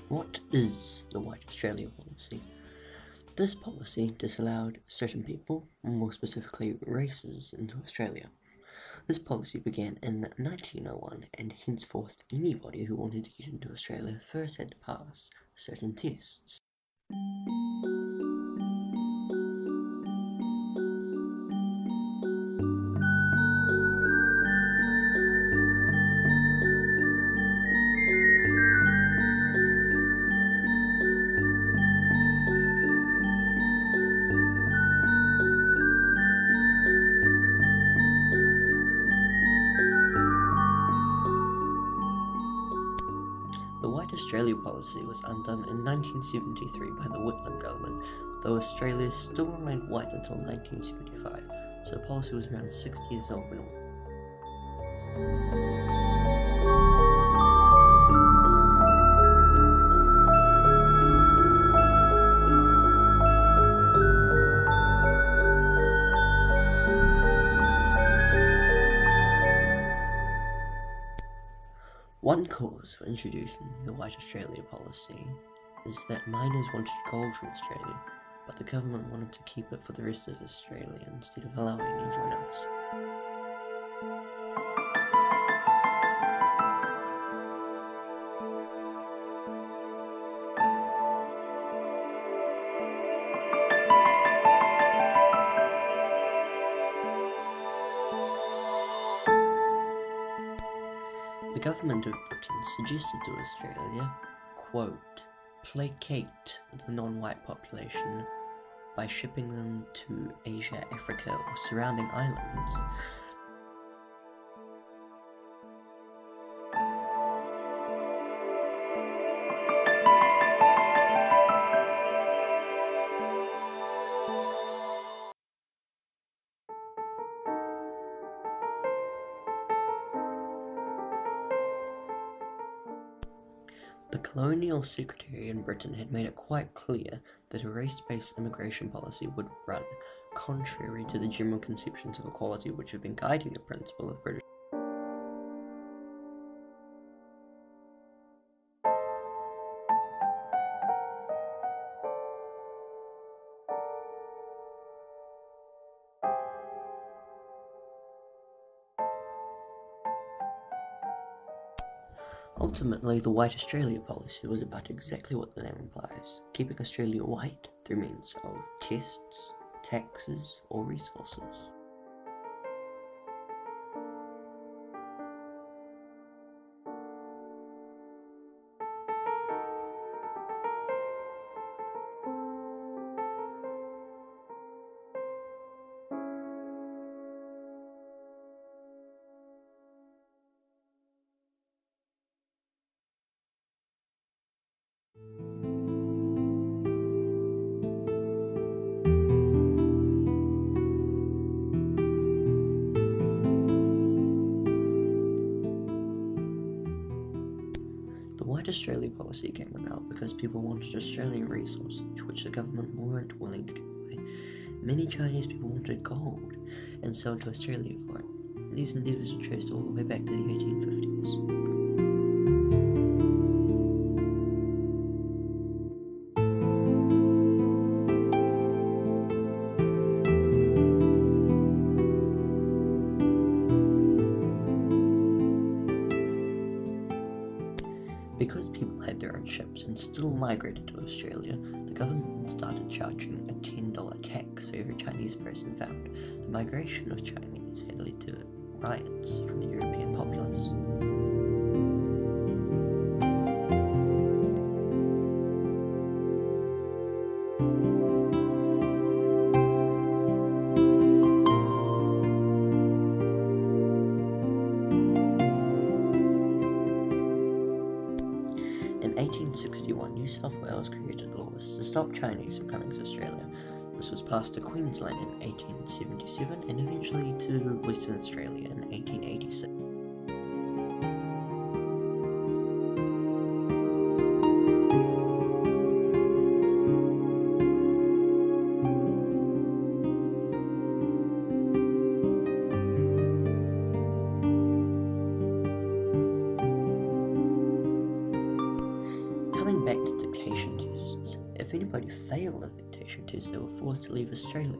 What is the White Australia policy? This policy disallowed certain people, more specifically races, into Australia. This policy began in 1901, and henceforth anybody who wanted to get into Australia first had to pass certain tests. The White Australia policy was undone in 1973 by the Whitlam government, though Australia still remained white until 1975, so the policy was around 60 years old when One cause for introducing the White Australia policy is that miners wanted gold from Australia, but the government wanted to keep it for the rest of Australia instead of allowing everyone else. The government of Britain suggested to Australia, quote, placate the non-white population by shipping them to Asia, Africa, or surrounding islands. The colonial secretary in Britain had made it quite clear that a race-based immigration policy would run contrary to the general conceptions of equality which have been guiding the principle of British. Ultimately, the White Australia policy was about exactly what the name implies, keeping Australia white through means of tests, taxes, or resources. The White Australia policy came about because people wanted Australian resources, which the government weren't willing to give away. Many Chinese people wanted gold and sold to Australia for it. These endeavours were traced all the way back to the 1850s. Because people had their own ships and still migrated to Australia, the government started charging a $10 tax for every Chinese person found. The migration of Chinese had led to riots from the European populace. In 1861, New South Wales created laws to stop Chinese from coming to Australia. This was passed to Queensland in 1877 and eventually to Western Australia in 1886. Coming back to dictation tests, if anybody failed a dictation test, they were forced to leave Australia.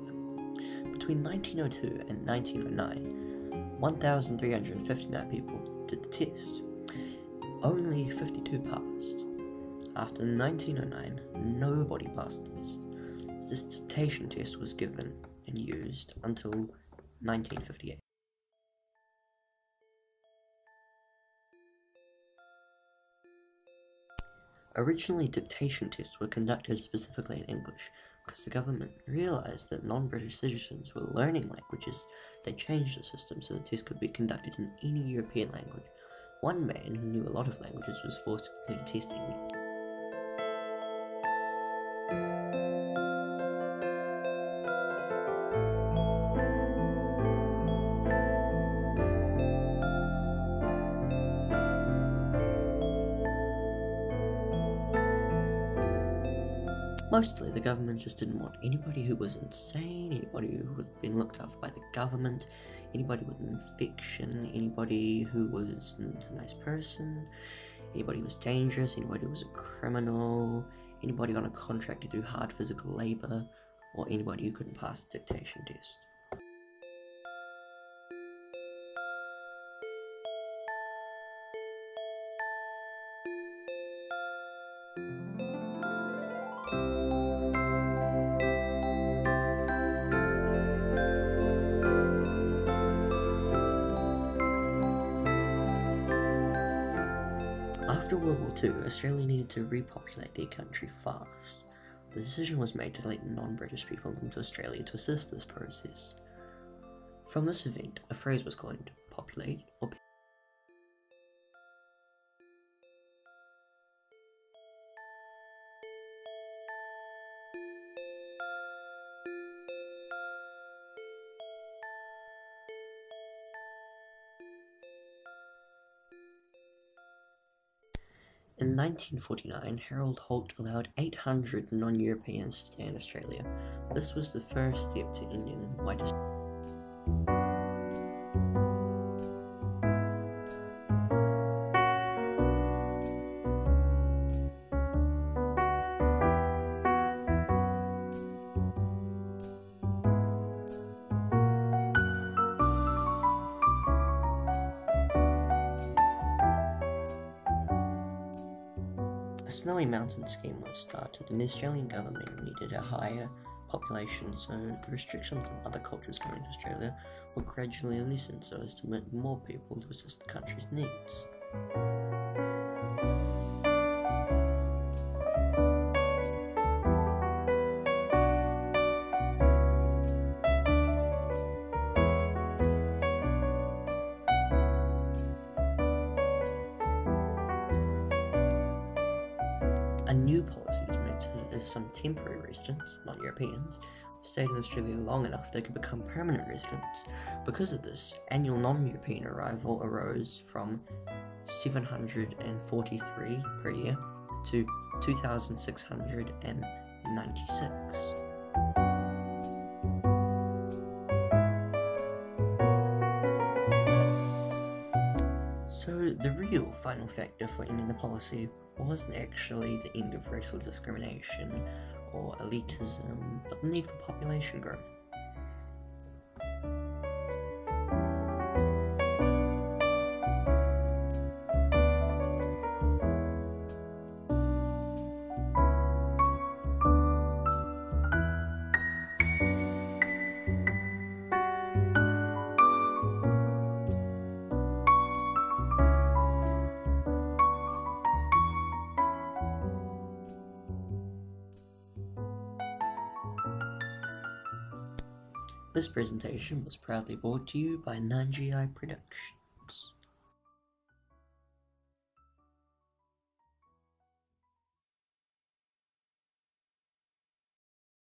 Between 1902 and 1909, 1,359 people did the test. Only 52 passed. After 1909, nobody passed the test. This dictation test was given and used until 1958. Originally, dictation tests were conducted specifically in English because the government realised that non-British citizens were learning languages. They changed the system so the test could be conducted in any European language. One man who knew a lot of languages was forced to complete testing. Mostly, the government just didn't want anybody who was insane, anybody who had been looked after by the government, anybody with an infection, anybody who wasn't a nice person, anybody who was dangerous, anybody who was a criminal, anybody on a contract to do hard physical labour, or anybody who couldn't pass the dictation test. After World War II, Australia needed to repopulate their country fast. The decision was made to let non-British people into Australia to assist this process. From this event, a phrase was coined, populate or In 1949, Harold Holt allowed 800 non-Europeans to stay in Australia. This was the first step to ending white A snowy mountain scheme was started, and the Australian government needed a higher population, so the restrictions on other cultures coming to Australia were gradually lessened so as to admit more people to assist the country's needs. A new policy was made so that some temporary residents, not Europeans, stayed in Australia long enough they could become permanent residents. Because of this, annual non-European arrival arose from 743 per year to 2,696. So the real final factor for ending the policy wasn't actually the end of racial discrimination or elitism, but the need for population growth. This presentation was proudly brought to you by 9GI Productions.